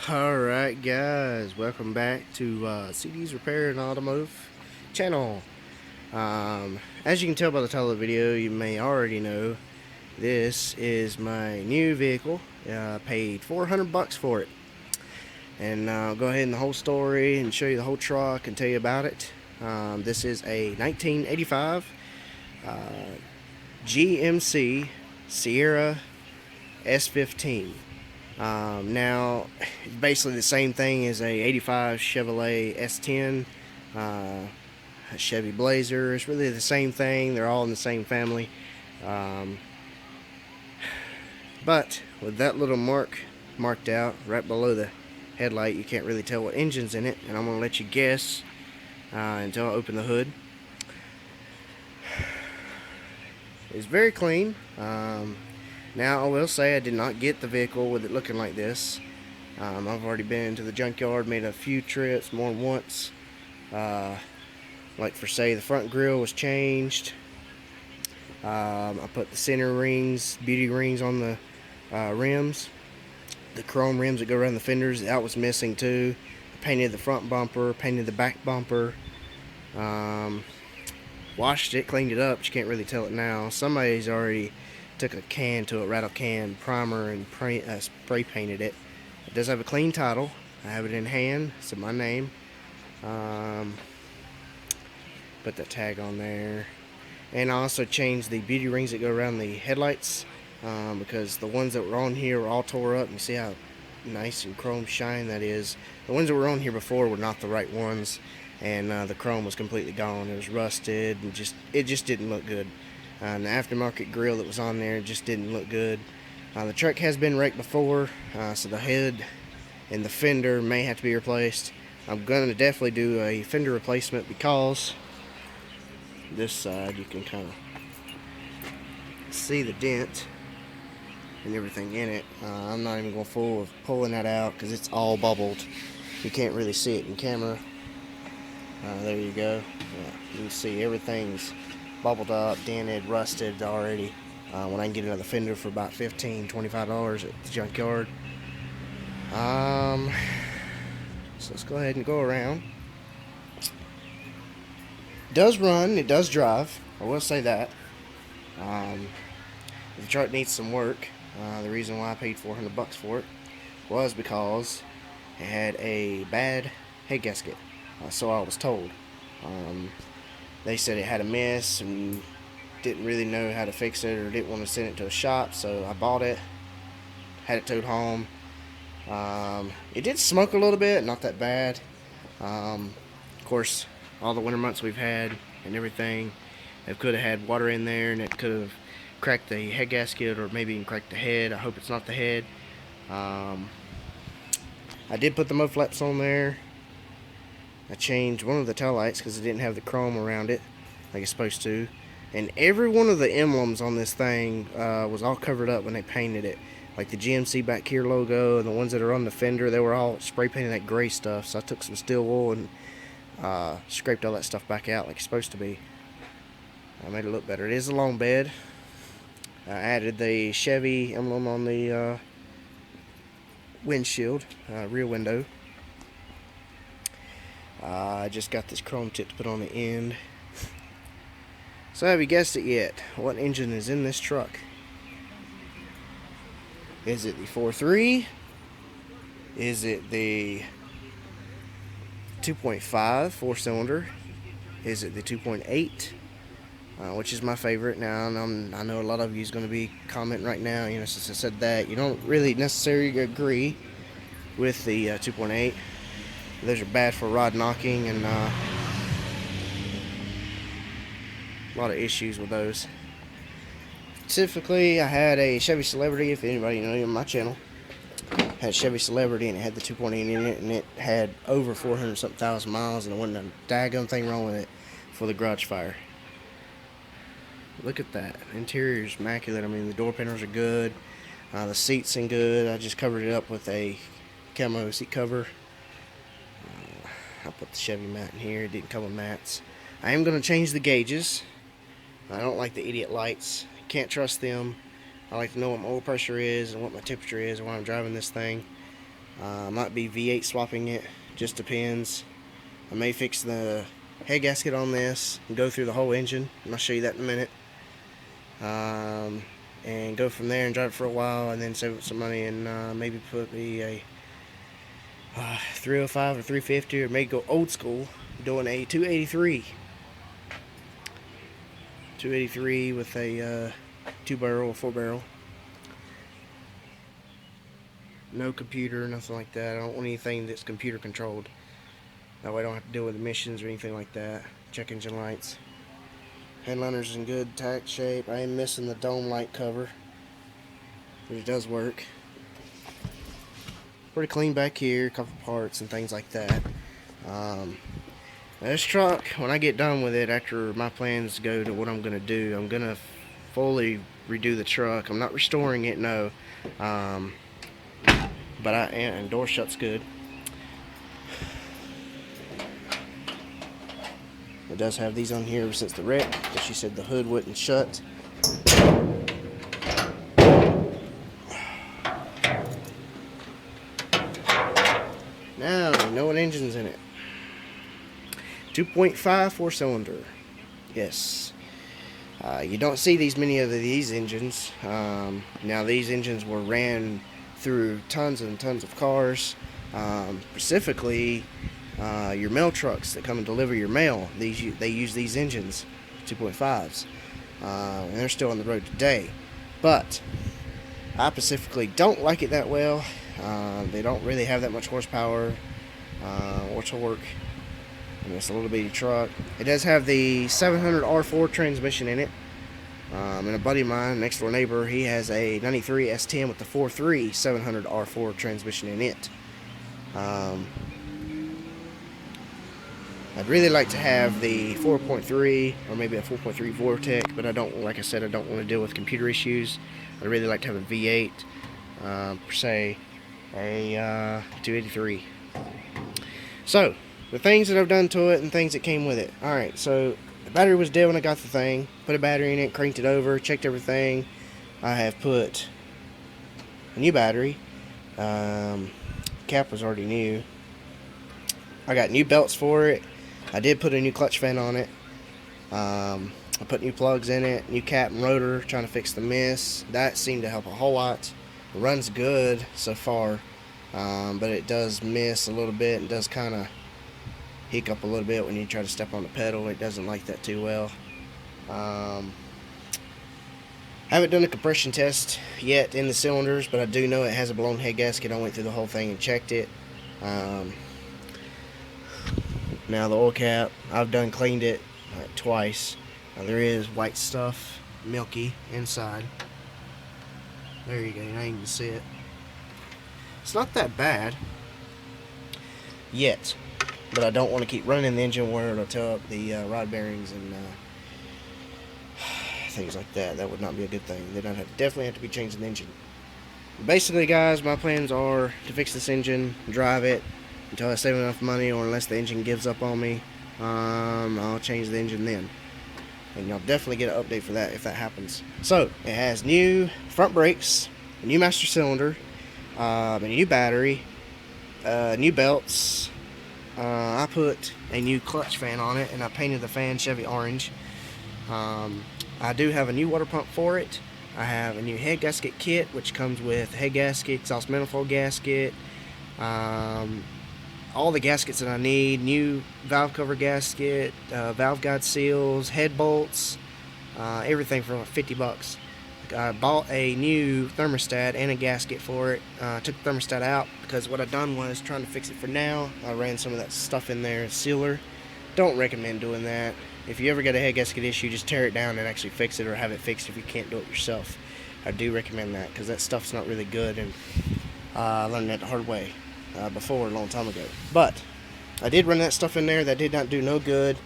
Alright guys, welcome back to CD's Repair and Automotive channel. As you can tell by the title of the video, you may already know this is my new vehicle. Paid $400 for it. And I'll go ahead and the whole story and show you the whole truck and tell you about it. This is a 1985 GMC Sierra S10. Now, it's basically the same thing as a 85 Chevrolet S10, a Chevy Blazer. It's really the same thing. They're all in the same family. But with that little marked out right below the headlight, you can't really tell what engine's in it. And I'm going to let you guess until I open the hood. It's very clean. Now, I will say I did not get the vehicle with it looking like this. I've already been to the junkyard, made a few trips, more than once. Like for say, the front grille was changed. I put the center rings, beauty rings on the rims. The chrome rims that go around the fenders, that was missing too. I painted the front bumper, painted the back bumper. Washed it, cleaned it up, but you can't really tell it now. Somebody's already took a can to a rattle can primer and spray painted it. It does have a clean title. I have it in hand. It's in my name. Put that tag on there. And I also changed the beauty rings that go around the headlights because the ones that were on here were all tore up. You see how nice and chrome shine that is. The ones that were on here before were not the right ones, and the chrome was completely gone. It was rusted and it just didn't look good. And the aftermarket grill that was on there just didn't look good. The truck has been wrecked before, so the head and the fender may have to be replaced. I'm going to definitely do a fender replacement because this side you can kind of see the dent and everything in it. I'm not even going to fool with pulling that out because it's all bubbled. You can't really see it in camera. There you go. You can see everything's bubbled up, dented, rusted already. When I can get another fender for about $15–25 at the junkyard. So let's go ahead and go around. It does run, it does drive. I will say that. The truck needs some work. The reason why I paid $400 for it was because it had a bad head gasket. So I was told. They said it had a miss and didn't really know how to fix it or didn't want to send it to a shop, so I bought it, had it towed home. It did smoke a little bit, not that bad. Of course, all the winter months we've had and everything, it could have had water in there and it could have cracked the head gasket or maybe even cracked the head. I hope it's not the head. I did put the mud flaps on there. I changed one of the tail lights because it didn't have the chrome around it like it's supposed to. And every one of the emblems on this thing was all covered up when they painted it. Like the GMC back here logo and the ones that are on the fender, they were all spray painted that gray stuff. So I took some steel wool and scraped all that stuff back out like it's supposed to be. I made it look better. It is a long bed. I added the Chevy emblem on the windshield, rear window. I just got this chrome tip to put on the end. So have you guessed it yet? What engine is in this truck? Is it the 4.3? Is it the 2.5 4-cylinder? Is it the 2.8? Which is my favorite. Now I know a lot of you is going to be commenting right now, since I said that, you don't really necessarily agree with the 2.8. Those are bad for rod knocking and a lot of issues with those. Specifically, I had a Chevy Celebrity, if anybody knows on my channel. Had Chevy Celebrity and it had the 2.8 in it, and it had over 400-something thousand miles, and there wasn't a daggone thing wrong with it for the garage fire. Look at that. The interior is immaculate. I mean, the door panels are good. The seats in good. I just covered it up with a camo seat cover. I put the Chevy mat in here. It didn't come with mats. I am going to change the gauges. I don't like the idiot lights. Can't trust them. I like to know what my oil pressure is and what my temperature is while I'm driving this thing. Might be V8 swapping it, just depends. I may fix the head gasket on this and go through the whole engine, and I'll show you that in a minute. And go from there and drive it for a while, and then save up some money and maybe put me a 305 or 350, or maybe go old school, doing a 283 with a 2-barrel or 4-barrel. No computer, nothing like that. I don't want anything that's computer controlled. That way I don't have to deal with emissions or anything like that. Check engine lights. Headliner's in good tack shape. I am missing the dome light cover, but it does work. Pretty clean back here, a couple parts and things like that. This truck, when I get done with it, after my plans go to what I'm going to do, I'm going to fully redo the truck. I'm not restoring it, no. But and door shut's good. It does have these on here since the wreck, but she said the hood wouldn't shut. Now, we know what engine's in it. 2.5 4-cylinder. Yes. You don't see many of these engines. Now, these engines were ran through tons and tons of cars. Specifically, your mail trucks that come and deliver your mail. They use these engines, 2.5s, and they're still on the road today. But I specifically don't like it that well. They don't really have that much horsepower or torque. And it's a little bitty truck. It does have the 700 R4 transmission in it. And a buddy of mine, next door neighbor, he has a 93 S10 with the 4.3 700 R4 transmission in it. I'd really like to have the 4.3 or maybe a 4.3 Vortec, but I don't, like I said, I don't want to deal with computer issues. I'd really like to have a V8, per se, a 283. So, the things that I've done to it and things that came with it. Alright, so the battery was dead when I got the thing. Put a battery in it, cranked it over, checked everything. I have put a new battery. Cap was already new. I got new belts for it. I did put a new clutch fan on it. I put new plugs in it, new cap and rotor, trying to fix the miss. That seemed to help a whole lot. It runs good so far, but it does miss a little bit. It does kind of hiccup a little bit when you try to step on the pedal. It doesn't like that too well. Haven't done a compression test yet in the cylinders, but I do know it has a blown head gasket. I went through the whole thing and checked it. Now the oil cap, I've done cleaned it twice. There is white stuff, milky inside. There you go, now you can see it. It's not that bad yet, but I don't want to keep running the engine where it'll tear up the rod bearings and things like that. That would not be a good thing. Then I'd definitely have to be changing the engine. Basically, guys, my plans are to fix this engine, drive it until I save enough money, or unless the engine gives up on me. I'll change the engine then, and you'll definitely get an update for that if that happens. So it has new front brakes, a new master cylinder, a new battery, new belts. I put a new clutch fan on it, and I painted the fan Chevy orange. I do have a new water pump for it. I have a new head gasket kit, which comes with head gasket, exhaust manifold gasket, all the gaskets that I need, new valve cover gasket, valve guide seals, head bolts, everything for like 50 bucks. I bought a new thermostat and a gasket for it. Took the thermostat out because what I done was trying to fix it for now. I ran some of that stuff in there, sealer. Don't recommend doing that. If you ever get a head gasket issue, just tear it down and actually fix it, or have it fixed if you can't do it yourself. I do recommend that because that stuff's not really good, and I learned that the hard way before, a long time ago. But I did run that stuff in there. That did not do no good.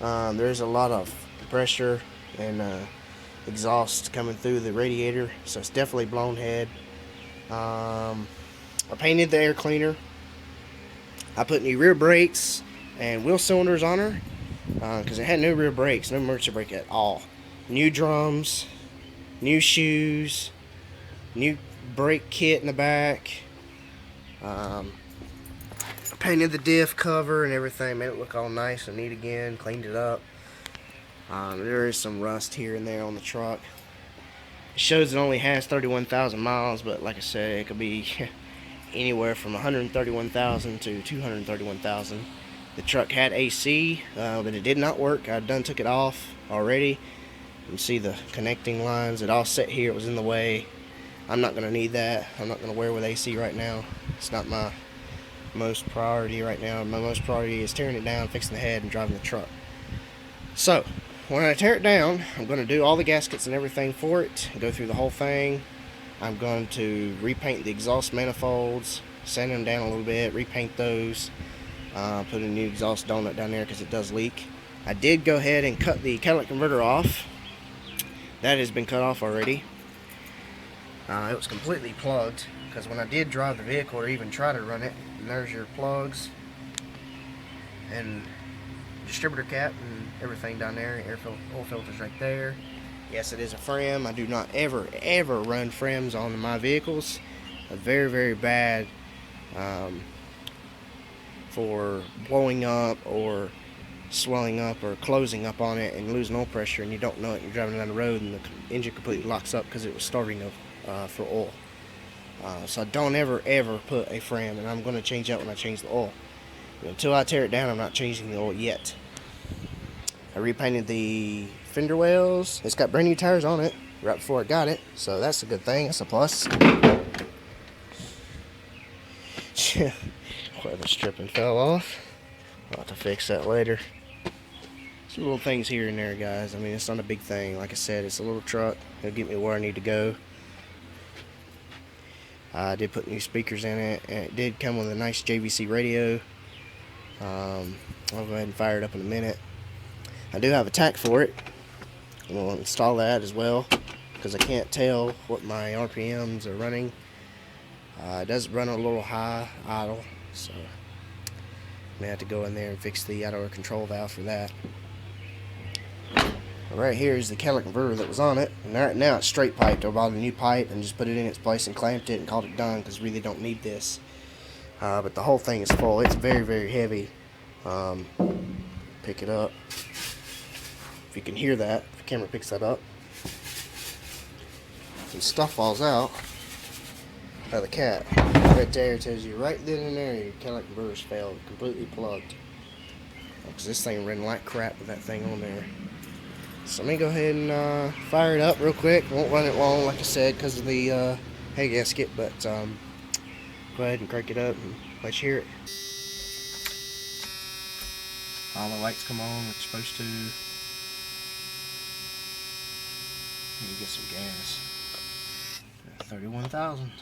There's a lot of pressure and exhaust coming through the radiator, so it's definitely blown head. I painted the air cleaner. I put new rear brakes and wheel cylinders on her because it had no rear brakes, no emergency brake at all. New drums, new shoes, new brake kit in the back. Painted the diff cover and everything, made it look all nice and neat again, cleaned it up. There is some rust here and there on the truck. It shows it only has 31,000 miles, but like I said, it could be anywhere from 131,000 to 231,000. The truck had AC, but it did not work. I done took it off already. You can see the connecting lines. It all set here. It was in the way. I'm not going to need that. I'm not going to wear with AC right now. It's not my most priority right now. My most priority is tearing it down, fixing the head, and driving the truck. So, when I tear it down, I'm going to do all the gaskets and everything for it, go through the whole thing. I'm going to repaint the exhaust manifolds, sand them down a little bit, repaint those, put a new exhaust donut down there because it does leak. I did go ahead and cut the catalytic converter off. That has been cut off already. It was completely plugged because when I did drive the vehicle or even try to run it, and there's your plugs and distributor cap and everything down there. Oil filters right there. Yes, it is a FRAM. I do not ever run FRAMs on my vehicles. Very, very bad for blowing up or swelling up or closing up on it and losing oil pressure, and you don't know it. You're driving down the road and the engine completely locks up because it was starving for oil. So don't ever put a FRAM, and I'm going to change that when I change the oil. Until I tear it down, I'm not changing the oil yet. I repainted the fender wells. It's got brand new tires on it right before I got it, so that's a good thing. That's a plus. Weather stripping fell off. I'll have to fix that later. Some little things here and there, guys. I mean, it's not a big thing. Like I said, it's a little truck. It'll get me where I need to go. I did put new speakers in it, and it did come with a nice JVC radio. I'll go ahead and fire it up in a minute. I do have a tack for it. We'll install that as well because I can't tell what my RPMs are running. It does run a little high idle, so I may have to go in there and fix the auto control valve for that. Right here is the catalytic converter that was on it, and right now it's straight piped. I bought a new pipe and just put it in its place and clamped it and called it done because really don't need this. But the whole thing is full. It's very, very heavy. Pick it up. If you can hear that, if the camera picks that up. And stuff falls out of the cap. Right there tells you right then and there your catalytic converter's failed, completely plugged. Because this thing ran like crap with that thing on there. So let me go ahead and fire it up real quick. Won't run it long, like I said, because of the head gasket, but go ahead and crank it up and let you hear it. All the lights come on, it's supposed to. You get some gas. 31,000.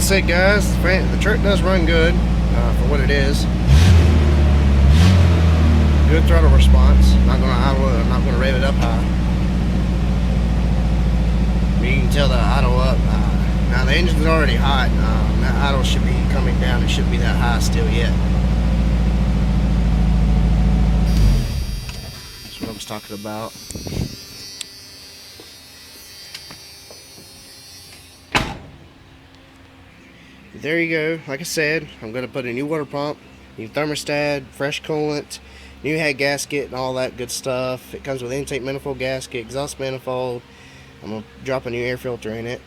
said, guys, the truck does run good for what it is. Good throttle response. Not gonna idle it. I'm not gonna rev it up high. You can tell the idle up. Now the engine's already hot. That idle should be coming down. It shouldn't be that high still yet. That's what I was talking about. There you go. Like I said, I'm going to put a new water pump, new thermostat, fresh coolant, new head gasket, and all that good stuff. It comes with intake manifold gasket, exhaust manifold. I'm going to drop a new air filter in it.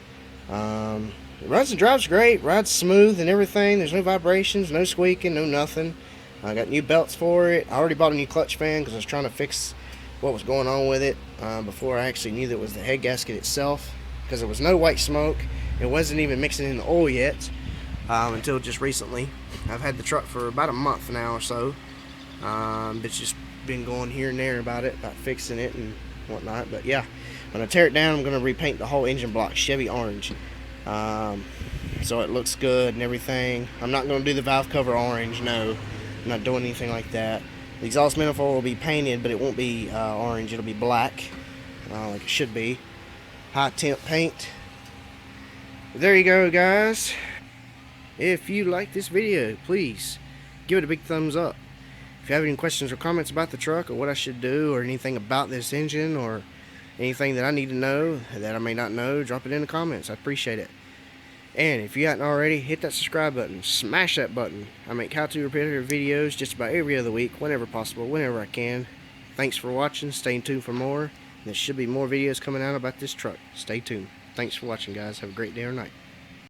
It runs and drives great, rides smooth and everything. There's no vibrations, no squeaking, no nothing. I got new belts for it. I already bought a new clutch fan because I was trying to fix what was going on with it before I actually knew that it was the head gasket itself, because there was no white smoke. It wasn't even mixing in the oil yet until just recently. I've had the truck for about a month now or so. It's just been going here and there about fixing it and whatnot. But yeah, when I tear it down, I'm going to repaint the whole engine block Chevy orange, so it looks good and everything. I'm not going to do the valve cover orange. No, I'm not doing anything like that. The exhaust manifold will be painted, but it won't be orange. It'll be black, like it should be. High temp paint. There you go, guys. If you like this video, please give it a big thumbs up. If you have any questions or comments about the truck or what I should do or anything about this engine or anything that I need to know that I may not know, drop it in the comments. I appreciate it. And if you haven't already, hit that subscribe button. Smash that button. I make how-to repair videos just about every other week, whenever possible, whenever I can. Thanks for watching. Stay tuned for more. There should be more videos coming out about this truck. Stay tuned. Thanks for watching, guys. Have a great day or night.